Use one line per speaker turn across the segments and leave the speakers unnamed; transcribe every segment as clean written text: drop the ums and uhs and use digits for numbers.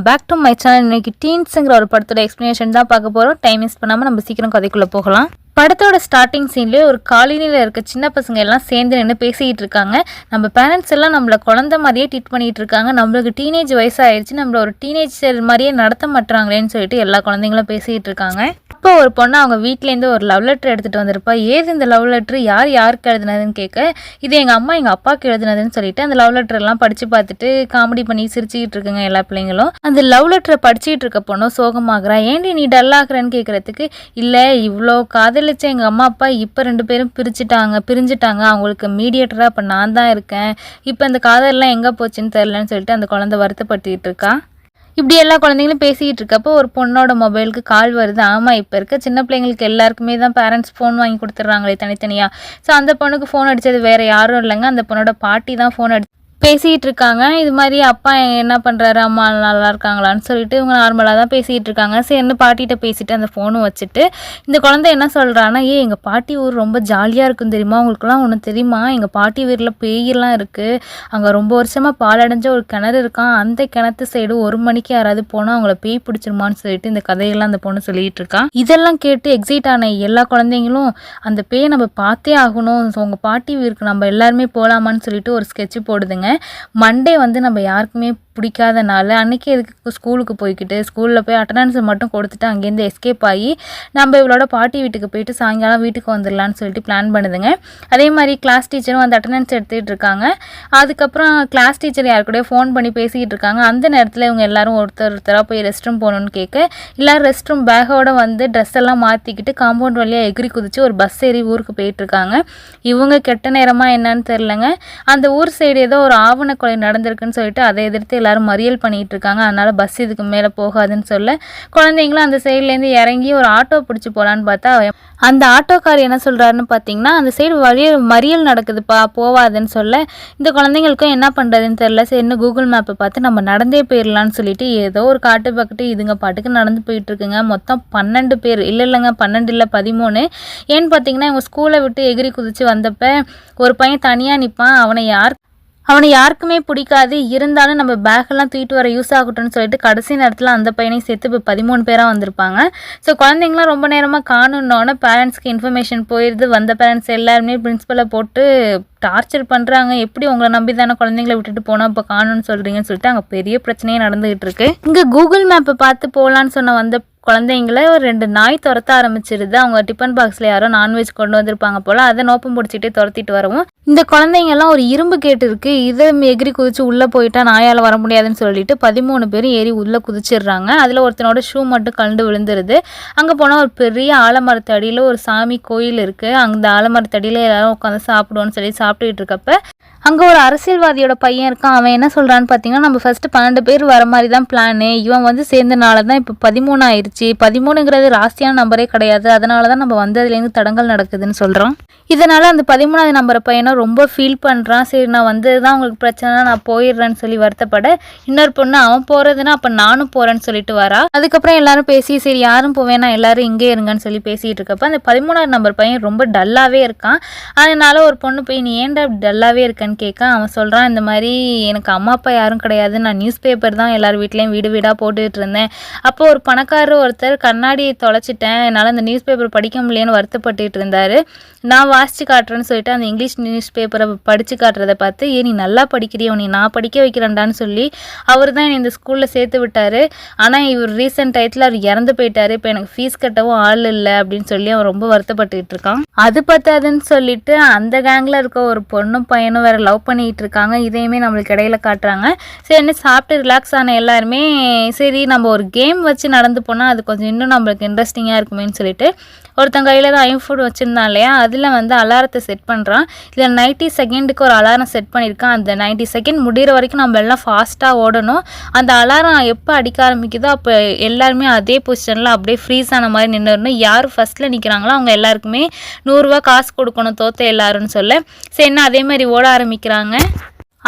Back to my channel. இன்னைக்கு டீன்ஸுங்கிற ஒரு படத்தோட எக்ஸ்ப்ளனேஷன் தான் பார்க்க போகிறோம். டைம் வேஸ்ட் பண்ணாமல் நம்ம சீக்கிரம் கதைக்குள்ளே போகலாம். படத்தோட ஸ்டார்டிங் சீன்லேயே ஒரு காலனியில் இருக்க சின்ன பசங்க எல்லாம் சேர்ந்து நின்று பேசிக்கிட்டு இருக்காங்க. நம்ம பேரண்ட்ஸ் எல்லாம் நம்மளை குழந்தை மாதிரியே ட்ரீட் பண்ணிகிட்டு இருக்காங்க. நம்மளுக்கு டீனேஜ் வயசாகிடுச்சு, நம்மள ஒரு டீனேஜர் மாதிரியே நடத்த மாட்டுறாங்களேன்னு சொல்லிட்டு எல்லா குழந்தைங்களும் பேசிக்கிட்டு இருக்காங்க. அப்போ ஒரு பொண்ணு அவங்க வீட்டிலேருந்து ஒரு லவ் லெட்டர் எடுத்துகிட்டு வந்திருப்பா. ஏது இந்த லவ் லெட்ரு, யாருக்கு எழுதுனதுன்னு கேட்க, இது எங்கள் அம்மா எங்கள் அப்பாவுக்கு எழுதுனதுன்னு சொல்லிட்டு அந்த லவ் லெட்டர்லாம் படித்து பார்த்துட்டு காமெடி பண்ணி சிரிச்சுக்கிட்டு இருக்குங்க எல்லா பிள்ளைங்களும். அந்த லவ் லெட்டரை படிச்சுக்கிட்டு இருக்க பொண்ணும் சோகமாகறா. ஏன்டி நீ டல்லாகிறன்னு கேட்குறதுக்கு, இல்லை இவ்வளோ காதலிச்ச எங்கள் அம்மா அப்பா இப்போ 2 பேரும் பிரிஞ்சுட்டாங்க, அவங்களுக்கு மீடியேட்டராக இப்போ நான் தான் இருக்கேன், இப்போ இந்த காதல்லாம் எங்கே போச்சுன்னு தெரிலன்னு சொல்லிட்டு அந்த குழந்தை வருத்தப்பட்டுக்கிட்டு இருக்கா. இப்படி எல்லா குழந்தைங்களும் பேசிக்கிட்டு இருக்கப்போ ஒரு பொண்ணோட மொபைலுக்கு கால் வருது. ஆமாம், இப்போ இருக்க சின்ன பிள்ளைங்களுக்கு எல்லாருக்குமே தான் பேரண்ட்ஸ் ஃபோன் வாங்கி கொடுத்துட்றாங்களே தனித்தனியாக. ஸோ அந்த பொண்ணுக்கு ஃபோன் அடித்தது வேறு யாரும் இல்லைங்க, அந்த பொண்ணோட பாட்டி தான் ஃபோன் அடிச்சு பேசிகிட்டு இருக்காங்க. இது மாதிரி அப்பா என்ன பண்ணுறாரு, அம்மா நல்லா இருக்காங்களான்னு சொல்லிட்டு இவங்க நார்மலாக தான் பேசிகிட்டு இருக்காங்க. சரின்னு பாட்டிகிட்ட பேசிட்டு அந்த ஃபோனும் வச்சுட்டு இந்த குழந்தை என்ன சொல்கிறான்னா, எங்கள் பாட்டி ஊர் ரொம்ப ஜாலியாக இருக்கும் தெரியுமா, உங்களுக்குலாம் ஒன்று தெரியுமா, எங்கள் பாட்டி வீரில் பேயெல்லாம் இருக்குது, அங்கே ரொம்ப வருஷமாக பாலடைஞ்ச ஒரு கிணறு இருக்கான், அந்த கிணத்து சைடு 1 மணிக்கு யாராவது போனால் அவங்கள பேய் பிடிச்சிருமான்னு சொல்லிட்டு இந்த கதையெல்லாம் அந்த பொண்ணு சொல்லிகிட்டு இருக்கான். இதெல்லாம் கேட்டு எக்ஸைட் ஆன எல்லா குழந்தைங்களும் அந்த பேயை நம்ம பார்த்தே ஆகணும், உங்கள் பாட்டி வீருக்கு நம்ம எல்லாருமே போகலாமான்னு சொல்லிட்டு ஒரு ஸ்கெட்சு போடுதுங்க. மண்டே நம்ம யாருக்குமே பிடிக்காதனால அன்றைக்கி எதுக்கு ஸ்கூலுக்கு போய்கிட்டு ஸ்கூலில் போய் அட்டண்டன்ஸை மட்டும் கொடுத்துட்டு அங்கேருந்து எஸ்கேப் ஆகி நம்ம இவளோட பாட்டி வீட்டுக்கு போயிட்டு சாயங்காலம் வீட்டுக்கு வந்துடலான்னு சொல்லிட்டு பிளான் பண்ணுதுங்க. அதே மாதிரி கிளாஸ் டீச்சரும் அந்த அட்டண்டன்ஸ் எடுத்துகிட்டு இருக்காங்க. அதுக்கப்புறம் கிளாஸ் டீச்சர் யாரு கூட ஃபோன் பண்ணி பேசிக்கிட்டு இருக்காங்க. அந்த நேரத்தில் இவங்க எல்லாரும் ஒருத்தராக போய் ரெஸ்ட் ரூம் போகணுன்னு கேட்க, எல்லோரும் ரெஸ்ட் ரூம் பேக்கோட ட்ரெஸ் எல்லாம் மாற்றிக்கிட்டு காம்பவுண்ட் வழியாக எகிரி குதிச்சு ஒரு பஸ் ஏறி ஊருக்கு போயிட்டுருக்காங்க. இவங்க கெட்ட நேரமாக என்னன்னு தெரிலங்க, அந்த ஊர் சைடு ஏதோ ஒரு ஆவண கொலை நடந்திருக்குன்னு சொல்லிட்டு அதை எதிர்த்து எல்லாரும் மறியல் பண்ணிட்டு இருக்காங்க. அதனால பஸ் இதுக்கு மேலே போகாதுன்னு சொல்ல குழந்தைங்களும் அந்த சைட்லேருந்து இறங்கி ஒரு ஆட்டோ பிடிச்சி போகலான்னு பார்த்தா அந்த ஆட்டோக்கார் என்ன சொல்கிறாருன்னு பார்த்தீங்கன்னா, அந்த சைடு மறியல் நடக்குதுப்பா போவாதுன்னு சொல்ல இந்த குழந்தைங்களுக்கும் என்ன பண்ணுறதுன்னு தெரில. சரி இன்னும் கூகுள் மேப்பை பார்த்து நம்ம நடந்தே போயிடலான்னு சொல்லிட்டு ஏதோ ஒரு காட்டு பக்கத்து இதுங்க பாட்டுக்கு நடந்து போயிட்டுருக்குங்க. மொத்தம் 12 பேர், இல்லைங்க 12 இல்லை 13. ஏன்னு பார்த்தீங்கன்னா இவங்க ஸ்கூலை விட்டு எகிரி குதிச்சு வந்தப்போ ஒரு பையன் தனியாக நிற்பான். அவனை யாருக்குமே பிடிக்காது, இருந்தாலும் நம்ம பேக்கெல்லாம் தூக்கிட்டு வர யூஸ் ஆகட்டும்னு சொல்லிட்டு கடைசி நேரத்தில் அந்த பையனையும் சேர்த்து இப்போ 13 பேராக வந்திருப்பாங்க. ஸோ குழந்தைங்களாம் ரொம்ப நேரமாக காணுன்னொன்னே பேரண்ட்ஸ்க்கு இன்ஃபர்மேஷன் போயிடுது. வந்த பேரண்ட்ஸ் எல்லாருமே பிரின்ஸிபலை போட்டு டார்ச்சர் பண்ணுறாங்க. எப்படி உங்களை நம்பி தானே குழந்தைங்களை விட்டுட்டு போனால் இப்போ காணுன்னு சொல்கிறீங்கன்னு சொல்லிட்டு அங்கே பெரிய பிரச்சனையே நடந்துகிட்டு இருக்கு. இங்கே கூகுள் மேப்பை பார்த்து போகலான்னு சொன்ன வந்த குழந்தைங்கள ஒரு 2 நாய் துரத்த ஆரம்பிச்சிருது. அவங்க டிஃபன் பாக்ஸில் யாரோ நான்வெஜ் கொண்டு வந்திருப்பாங்க போல், அதை நோப்பம் பிடிச்சிட்டே துரத்திட்டு வரவும் இந்த குழந்தைங்கெல்லாம் ஒரு இரும்பு கேட்டு இருக்குது, இதை எகிரி குதிச்சு உள்ளே போயிட்டா நாயால் வர முடியாதுன்னு சொல்லிட்டு 13 பேரும் ஏறி உள்ளே குதிச்சிடுறாங்க. அதில் ஒருத்தனோட ஷூ மட்டும் கலந்து விழுந்துருது. அங்கே போனால் ஒரு பெரிய ஆலமரத்தடியில் ஒரு சாமி கோயில் இருக்குது. அந்த ஆலமரத்தடியில் எல்லாரும் உட்காந்து சாப்பிடுவோன்னு சொல்லி சாப்பிட்டுக்கிட்டு இருக்கப்ப அங்கே ஒரு அரசியல்வாதியோட பையன் இருக்கான். அவன் என்ன சொல்கிறான்னு பார்த்தீங்கன்னா, நம்ம ஃபஸ்ட்டு 12 பேர் வர மாதிரி தான் பிளானு, இவன் சேர்ந்தனால தான் இப்போ 13 ஆயிடுச்சு, 13ங்கிறது ராசியான நம்பரே கிடையாது, அதனால தான் நம்ம வந்ததுலேருந்து தடங்கள் நடக்குதுன்னு சொல்கிறான். இதனால் அந்த 13வது நம்பரை பையனை ரொம்ப ஃபீல் பண்ணுறான். சரி நான் வந்தது தான் உங்களுக்கு பிரச்சனை, நான் போயிடுறேன்னு சொல்லி வருத்தப்பட இன்னொரு பொண்ணு அவன் போகிறதுன்னா அப்போ நானும் போகிறேன்னு சொல்லிட்டு வரா. அதுக்கப்புறம் எல்லாரும் பேசி சரி யாரும் போவேனா எல்லாரும் இங்கே இருங்கன்னு சொல்லி பேசிகிட்டு இருக்கப்ப அந்த 13வது நம்பர் பையன் ரொம்ப டல்லாகவே இருக்கான். அதனால ஒரு பொண்ணு போய் நீ ஏன்டா டல்லாகவே இருக்கன்னு கேட்க அவன் சொல்கிறான், இந்த மாதிரி எனக்கு அம்மா அப்பா யாரும் கிடையாது, நான் நியூஸ் பேப்பர் தான் எல்லார் வீட்லேயும் வீடு வீடாக போட்டுக்கிட்டு இருந்தேன். அப்போது ஒரு பணக்காரர் ஒருத்தர் கண்ணாடியை தொலைச்சிட்டேன், என்னால் அந்த நியூஸ் பேப்பர் படிக்க முடியலன்னு வருத்தப்பட்டுட்டு இருந்தார். நான் வாசித்து காட்டுறேன்னு சொல்லிட்டு அந்த இங்கிலீஷ் நியூஸ் பேப்பரை படித்து காட்டுறதை பார்த்து நீ நல்லா படிக்கிறியோ, நீ நான் படிக்க வைக்கிறேன்டான்னு சொல்லி அவர் தான் என்னை இந்த ஸ்கூலில் சேர்த்து விட்டார். ஆனால் இவர் ரீசெண்ட் டயத்தில் அவர் இறந்து போயிட்டார், இப்போ எனக்கு ஃபீஸ் கட்டவும் ஆள் இல்லை அப்படின்னு சொல்லி அவன் ரொம்ப வருத்தப்பட்டுக்கிட்டு இருக்கான். அது பத்தாதுன்னு சொல்லிட்டு அந்த கேங்கில் இருக்க ஒரு பொண்ணும் பையனும் வேறு லவ் பண்ணிக்கிட்டு இருக்காங்க. இதையுமே நம்மளுக்கு இடையில காட்டுறாங்க. சரி என்ன சாப்பிட்டு ரிலாக்ஸ் ஆன எல்லாருமே சரி நம்ம ஒரு கேம் வச்சு நடந்து போனால் அது கொஞ்சம் இன்னும் நம்மளுக்கு இன்ட்ரெஸ்டிங்காக இருக்குமேன்னு சொல்லிட்டு ஒருத்தன் கையில் தான் ஐஃபோன் வச்சுருந்தான் இல்லையா, அதில் அலாரத்தை செட் பண்ணுறான். இதில் 90 செகண்டுக்கு ஒரு அலாரம் செட் பண்ணியிருக்கான். அந்த 90 செகண்ட் முடிகிற வரைக்கும் நம்ம எல்லாம் ஃபாஸ்ட்டாக ஓடணும். அந்த அலாரம் எப்போ அடிக்க ஆரம்பிக்குதோ அப்போ எல்லாருமே அதே பொசிஷனில் அப்படியே ஃப்ரீஸ் ஆன மாதிரி நின்றுடணும். யார் ஃபஸ்ட்டில் நிற்கிறாங்களோ அவங்க எல்லாருக்குமே 100 ரூபா காசு கொடுக்கணும் தோத்த எல்லாருன்னு சொல்ல சரி என்ன அதே மாதிரி ஓட ஆரம்பிக்கிறாங்க.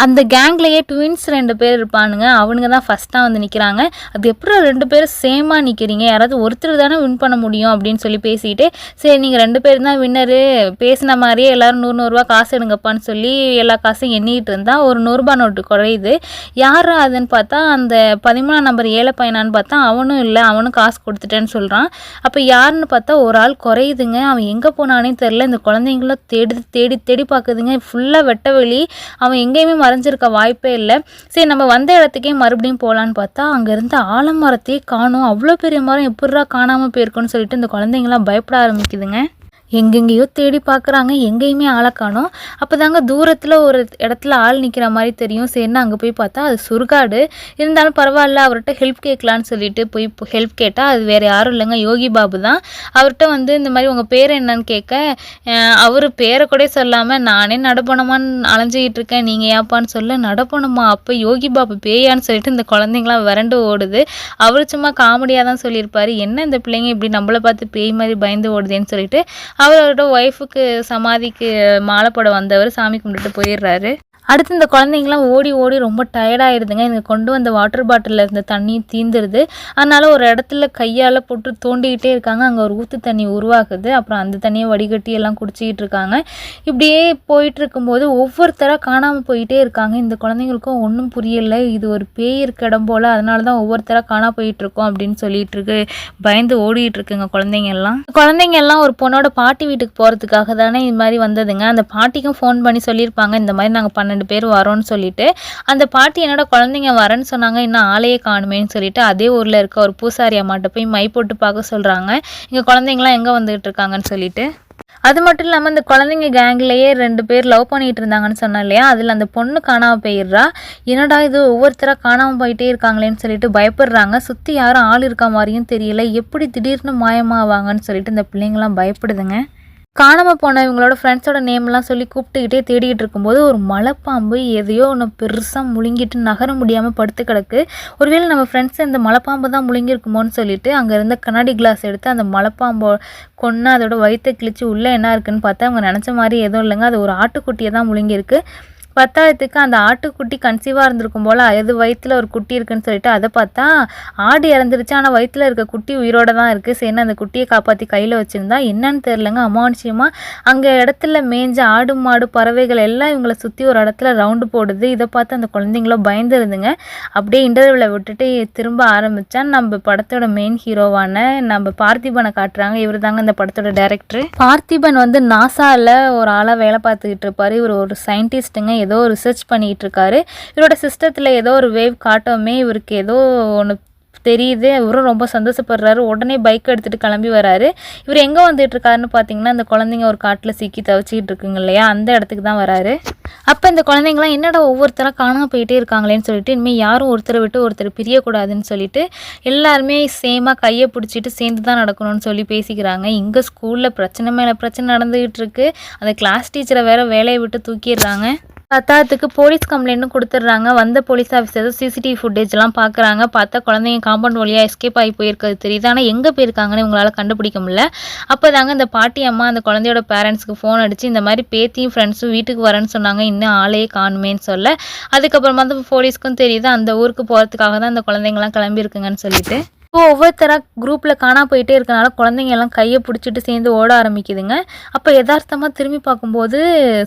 அந்த கேங்லேயே ட்வின்ஸ் 2 பேர் இருப்பானுங்க. அவனுங்க தான் ஃபஸ்ட்டாக வந்து நிற்கிறாங்க. அது எப்படி 2 பேரும் சேமாக நிற்கிறீங்க, யாராவது ஒருத்தர் தானே வின் பண்ண முடியும் அப்படின்னு சொல்லி பேசிக்கிட்டு, சரி நீங்கள் 2 பேர் தான் வின்னரு, பேசின மாதிரியே எல்லோரும் 100 காசு எடுங்கப்பான்னு சொல்லி எல்லா காசும் எண்ணிக்கிட்டு இருந்தால் ஒரு 100 நோட்டு குறையுது. யார் அதுன்னு பார்த்தா அந்த 13ஆம் நம்பர் ஏழை பையனான்னு பார்த்தா அவனும் இல்லை, அவனும் காசு கொடுத்துட்டேன்னு சொல்கிறான். அப்போ யாருன்னு பார்த்தா ஒரு ஆள் குறையுதுங்க. அவன் எங்கே போனானே தெரில. இந்த குழந்தைங்களும் தேடி தேடி தேடி பார்க்குதுங்க. ஃபுல்லாக வெட்ட வெளி, அவன் எங்கேயுமே மறைஞ்சிருக்க வாய்ப்பே இல்லை. சரி நம்ம வந்த இடத்துக்கே மறுபடியும் போகலான்னு பார்த்தா அங்கே இருந்த ஆலமரத்தையே காணும். அவ்வளோ பெரிய மரம் எப்படிரா காணாமல் போயிருக்குன்னு சொல்லிட்டு இந்த குழந்தைங்களாம் பயப்பட ஆரம்பிக்குதுங்க. எங்கெங்கேயோ தேடி பார்க்குறாங்க, எங்கேயுமே ஆளை காணோம். அப்போ தாங்க தூரத்தில் ஒரு இடத்துல ஆள் நிற்கிற மாதிரி தெரியும். சரின்னு அங்கே போய் பார்த்தா அது சுடுகாடு. இருந்தாலும் பரவாயில்ல, அவர்கிட்ட ஹெல்ப் கேட்கலான்னு சொல்லிட்டு போய் ஹெல்ப் கேட்டால் அது வேறு யாரும் இல்லைங்க, யோகி பாபு தான். அவர்கிட்ட வந்து இந்த மாதிரி உங்கள் பேர் என்னன்னு கேட்க அவர் பேரை கூட சொல்லாமல் நானே நடப்பணமான்னு அலைஞ்சிக்கிட்டு இருக்கேன், நீங்கள் ஏப்பான்னு சொல்ல நடப்பணமா அப்போ யோகி பாபு பேயான்னு சொல்லிட்டு இந்த குழந்தைங்களாம் விரண்டு ஓடுது. அவர் சும்மா காமெடியாக தான் சொல்லியிருப்பார், என்ன இந்த பிள்ளைங்க இப்படி நம்மளை பார்த்து பேய் மாதிரி பயந்து ஓடுதேன்னு சொல்லிட்டு அவரோட ஒய்ஃபுக்கு சமாதிக்கு மாலை போட வந்தவர் சாமி கும்பிட்டுட்டு போயிடுறாரு. அடுத்து இந்த குழந்தைங்களாம் ஓடி ஓடி ரொம்ப டயர்டாகிடுதுங்க. இங்கே கொண்டு வந்த வாட்டர் பாட்டிலில் இருந்த தண்ணியும் தீந்துருது. அதனால் ஒரு இடத்துல கையால் போட்டு தோண்டிக்கிட்டே இருக்காங்க. அங்கே ஒரு ஊற்று தண்ணி உருவாகுது. அப்புறம் அந்த தண்ணியை வடிகட்டி எல்லாம் குடிச்சிக்கிட்டு இருக்காங்க. இப்படியே போயிட்டு இருக்கும்போது ஒவ்வொருத்தராக காணாமல் போயிட்டே இருக்காங்க. இந்த குழந்தைங்களுக்கும் ஒன்றும் புரியலை, இது ஒரு பேய் இருக்க இடம் போல், அதனால தான் ஒவ்வொருத்தராக காணா போயிட்டுருக்கோம் அப்படின்னு சொல்லிட்டு இருக்கு. பயந்து ஓடிட்டு இருக்குங்க குழந்தைங்க எல்லாம் ஒரு பொண்ணோட பாட்டி வீட்டுக்கு போகிறதுக்காக தானே இது மாதிரி வந்ததுங்க. அந்த பாட்டிக்கும் ஃபோன் பண்ணி சொல்லியிருப்பாங்க, இந்த மாதிரி நாங்கள் 12 பேர் வரோன்னு சொல்லிட்டு. அந்த பாட்டி என்னோட குழந்தைங்க வரேன்னு சொன்னாங்க, இன்னும் ஆளையே காணுமேன்னு சொல்லிட்டு அதே ஊரில் இருக்க ஒரு பூசாரி அம்மாட்ட போய் மை போட்டு பார்க்க சொல்கிறாங்க, இங்கே குழந்தைங்களாம் எங்கே வந்துகிட்டு இருக்காங்கன்னு சொல்லிட்டு. அது மட்டும் இல்லாமல் இந்த குழந்தைங்க கேங்லேயே 2 பேர் லவ் பண்ணிகிட்டு இருந்தாங்கன்னு சொன்னேன் இல்லையா, அதில் அந்த பொண்ணு காணாமல் போயிடுறா. என்னடா இது ஒவ்வொருத்தராக காணாமல் போயிட்டே இருக்காங்களேன்னு சொல்லிட்டு பயப்படுறாங்க. சுற்றி யாரும் ஆள் இருக்க மாதிரியும் தெரியல, எப்படி திடீர்னு மாயமாவாங்கன்னு சொல்லிட்டு இந்த பிள்ளைங்களாம் பயப்படுதுங்க. காணாமல் போன இவங்களோட ஃப்ரெண்ட்ஸோட நேம்லாம் சொல்லி கூப்பிட்டுக்கிட்டே தேடிக்கிட்டு இருக்கும்போது ஒரு மலைப்பாம்பு எதையோ ஒன்று பெருசாக முழுங்கிட்டு நகர முடியாமல் படுத்து கிடக்கு. ஒருவேளை நம்ம ஃப்ரெண்ட்ஸ் இந்த மலைப்பாம்பு தான் முழுங்கிருக்குமோன்னு சொல்லிட்டு அங்கே இருந்த கண்ணாடி கிளாஸ் எடுத்து அந்த மலைப்பாம்பை கொன்று அதோட வயிற்றை கிழிச்சு உள்ளே என்ன இருக்குன்னு பார்த்தா அவங்க நினச்ச மாதிரி எதுவும் இல்லைங்க, அது ஒரு ஆட்டுக்குட்டியை தான் முழுங்கிருக்கு. பத்தாயிரத்துக்கு அந்த ஆட்டுக்குட்டி கன்சீவாக இருந்திருக்கும் போல் அது வயிற்றில் ஒரு குட்டி இருக்குன்னு சொல்லிட்டு அதை பார்த்தா ஆடு இறந்துருச்சு, ஆனால் வயிற்றில் இருக்க குட்டி உயிரோட தான் இருக்குது. சரின்னு அந்த குட்டியை காப்பாற்றி கையில் வச்சுருந்தா என்னன்னு தெரிலங்க, அமானுஷ்யமாக அங்கே இடத்துல மேய்ஞ்ச ஆடு மாடு பறவைகள் எல்லாம் இவங்களை சுற்றி ஒரு இடத்துல ரவுண்டு போடுது. இதை பார்த்து அந்த குழந்தைங்களும் பயந்துருந்துங்க. அப்படியே இன்டர்வியூவில் விட்டுட்டு திரும்ப ஆரம்பித்தா நம்ம படத்தோட மெயின் ஹீரோவான நம்ம பார்த்திபனை காட்டுறாங்க. இவர் தாங்க இந்த படத்தோட டைரக்டர். பார்த்திபன் வந்து நாசாவில் ஒரு ஆளாக வேலை பார்த்துக்கிட்டு இருப்பார். இவர் ஒரு சயின்டிஸ்ட்டுங்க, ஏதோ ரிசர்ச் பண்ணிகிட்டு இருக்காரு. இவரோட சிஸ்டத்தில் ஏதோ ஒரு வேவ் காட்டவுமே இவருக்கு ஏதோ ஒன்று தெரியுது. இவரும் ரொம்ப சந்தோஷப்படுறாரு. உடனே பைக் எடுத்துகிட்டு கிளம்பி வராரு. இவர் எங்கே வந்துட்டு இருக்காருன்னு பார்த்தீங்கன்னா இந்த குழந்தைங்க ஒரு காட்டில் சிக்கி தவிச்சிக்கிட்டு இருக்குங்க இல்லையா, அந்த இடத்துக்கு தான் வராரு. அப்போ இந்த குழந்தைங்களாம் என்னடா ஒவ்வொருத்தராக காணாமல் போயிட்டே இருக்காங்களேன்னு சொல்லிட்டு இனிமேல் யாரும் ஒருத்தரை விட்டு ஒருத்தர் பிரியக்கூடாதுன்னு சொல்லிட்டு எல்லாருமே சேமாக கையை பிடிச்சிட்டு சேர்ந்து தான் நடக்கணும்னு சொல்லி பேசிக்கிறாங்க. இங்கே ஸ்கூலில் பிரச்சனை மேலே பிரச்சனை நடந்துகிட்டு இருக்கு. அந்த கிளாஸ் டீச்சரை வேற வேலையை விட்டு தூக்கிடுறாங்க. பத்தாத்துக்கு போலீஸ் கம்ப்ளைண்ட்டும் கொடுத்துட்றாங்க. வந்த போலீஸ் ஆஃபீஸர் சிசிடிவி ஃபுட்டேஜ்லாம் பார்க்குறாங்க. பார்த்தா குழந்தைங்க காம்பவுண்ட் வழியாக எஸ்கேப் ஆகி போயிருக்கிறது தெரியுது. ஆனால் எங்கே போயிருக்காங்கன்னு உங்களால் கண்டுபிடிக்க முடியல. அப்போ தாங்க இந்த பாட்டி அம்மா அந்த குழந்தையோட பேரண்ட்ஸ்க்கு ஃபோன் அடித்து இந்த மாதிரி பேத்தியும் ஃப்ரெண்ட்ஸும் வீட்டுக்கு வரேன்னு சொன்னாங்க, இன்னும் ஆளையே காணுமேன்னு சொல்ல அதுக்கப்புறமா தான் போலீஸ்க்கும் தெரியுது அந்த ஊருக்கு போகிறதுக்காக தான் அந்த குழந்தைங்களாம் கிளம்பியிருக்குங்கன்னு சொல்லிட்டு. இப்போ ஒவ்வொருத்தராக குரூப்பில் காணா போயிட்டே இருக்கனால குழந்தைங்க எல்லாம் கையை பிடிச்சிட்டு சேர்ந்து ஓட ஆரம்பிக்குதுங்க. அப்போ யதார்த்தமாக திரும்பி பார்க்கும்போது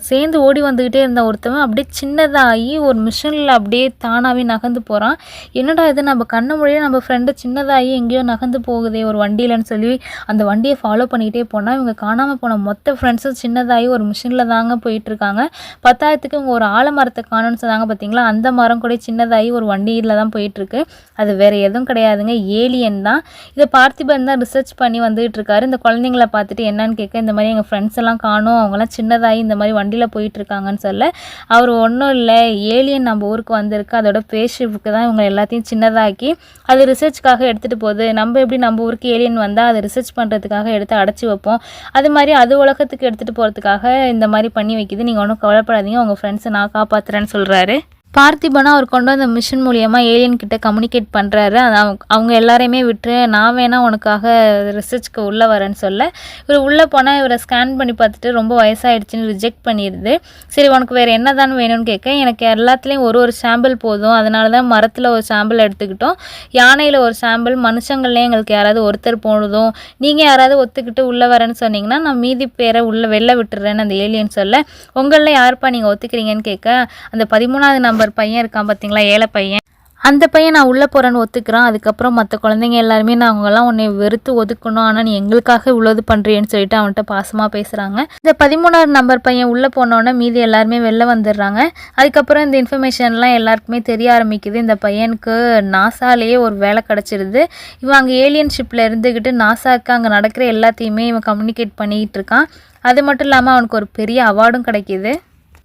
சேர்ந்து ஓடி வந்துக்கிட்டே இருந்த ஒருத்தவன் அப்படியே சின்னதாகி ஒரு மிஷினில் அப்படியே தானாகவே நகர்ந்து போகிறான். என்னடா இது நம்ம கண்ணு மொழியே நம்ம ஃப்ரெண்டு சின்னதாகி எங்கேயோ நகர்ந்து போகுதே ஒரு வண்டியிலன்னு சொல்லி அந்த வண்டியை ஃபாலோ பண்ணிக்கிட்டே போனால் இவங்க காணாமல் போன மொத்த ஃப்ரெண்ட்ஸும் சின்னதாகி ஒரு மிஷினில் தாங்க போயிட்டுருக்காங்க. பத்தாயிரத்துக்கு இவங்க ஒரு ஆலமரத்தை காணும்னு சொன்னாங்க பார்த்தீங்களா, அந்த மரம் கூட சின்னதாகி ஒரு வண்டியில் தான் போயிட்டுருக்கு. அது வேறு எதுவும் கிடையாதுங்க, ஏலியன் தான். இதை பார்த்திபன் தான் ரிசர்ச் பண்ணி வந்துகிட்டு இருக்காரு. இந்த குழந்தைங்கள பார்த்துட்டு என்னன்னு கேட்க இந்த மாதிரி எங்கள் ஃப்ரெண்ட்ஸ் எல்லாம் காணும், அவங்களாம் சின்னதாகி இந்த மாதிரி வண்டியில் போயிட்டு இருக்காங்கன்னு சொல்ல அவர் ஒன்றும் இல்லை, ஏலியன் நம்ம ஊருக்கு வந்திருக்கு, அதோட பேஸ்ஷிப்புக்கு தான் இவங்க எல்லாத்தையும் சின்னதாக்கி அது ரிசர்ச்சுக்காக எடுத்துகிட்டு போகுது. நம்ம எப்படி நம்ம ஊருக்கு ஏலியன் வந்தால் அதை ரிசர்ச் பண்ணுறதுக்காக எடுத்து அடைச்சி வைப்போம், அது மாதிரி அது உலகத்துக்கு எடுத்துகிட்டு போகிறதுக்காக இந்த மாதிரி பண்ணி வைக்கிது. நீங்கள் ஒன்றும் கவலைப்படாதீங்க, உங்கள் ஃப்ரெண்ட்ஸை நான் காப்பாற்றுறேன்னு சொல்கிறாரு. பார்த்திபனா அவர் கொண்டு வந்த மிஷின் மூலியமாக ஏலியன் கிட்ட கம்யூனிகேட் பண்ணுறாரு. அது அவங்க எல்லாரையுமே விட்டு நான் வேணா உனக்காக ரிசர்ச்க்கு உள்ளே வரேன்னு சொல்ல இவர் உள்ளே போனால் இவரை ஸ்கேன் பண்ணி பார்த்துட்டு ரொம்ப வயசாகிடுச்சின்னு ரிஜெக்ட் பண்ணிடுது. சரி உனக்கு வேறு என்ன தான் வேணும்னு கேட்க எனக்கு எல்லாத்துலேயும் ஒரு சாம்பிள் போதும், அதனால தான் மரத்தில் ஒரு சாம்பிள் எடுத்துக்கிட்டோம், யானையில் ஒரு சாம்பிள், மனுஷங்கள்லேயும் எங்களுக்கு யாராவது ஒருத்தர் போனதும் நீங்கள் யாராவது ஒத்துக்கிட்டு உள்ளே வரேன்னு சொன்னீங்கன்னா நான் மீதி பேரை உள்ளே வெளில விட்டுறேன்னு அந்த ஏலியன் சொல்ல உங்களில் யாருப்பா நீங்கள் ஒத்துக்கிறீங்கன்னு கேட்க அந்த 13வது நம்பர் பையன் இருக்கான் பார்த்தீங்களா, ஏழை பையன், அந்த பையன் நான் உள்ளே போகிறேன்னு ஒத்துக்கிறான். அதுக்கப்புறம் மற்ற குழந்தைங்க எல்லாருமே நான் அவங்கெல்லாம் உன்னை வெறுத்து ஒதுக்கணும், ஆனால் நீ எங்களுக்காக இவ்வளோது பண்ணுறியன்னு சொல்லிட்டு அவன்கிட்ட பாசமாக பேசுகிறாங்க. இந்த 13வது நம்பர் பையன் உள்ளே போனோன்னே மீதி எல்லாருமே வெளில வந்துடுறாங்க. அதுக்கப்புறம் இந்த இன்ஃபர்மேஷன்லாம் எல்லாருக்குமே தெரிய ஆரம்பிக்குது. இந்த பையனுக்கு நாசாலேயே ஒரு வேலை கிடச்சிருது. இவன் அங்கே ஏலியன் ஷிப்பில் இருந்துக்கிட்டு நாசாவுக்கு அங்கே நடக்கிற எல்லாத்தையுமே இவன் கம்யூனிகேட் பண்ணிக்கிட்டு இருக்கான். அது மட்டும் இல்லாமல் அவனுக்கு ஒரு பெரிய அவார்டும் கிடைக்கிது.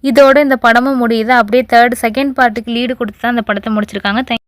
இதோடு இந்த படமும் முடியுது. அப்படியே செகண்ட் பார்ட்டுக்கு லீடு கொடுத்து தான் அந்த படத்தை முடிச்சிருக்காங்க.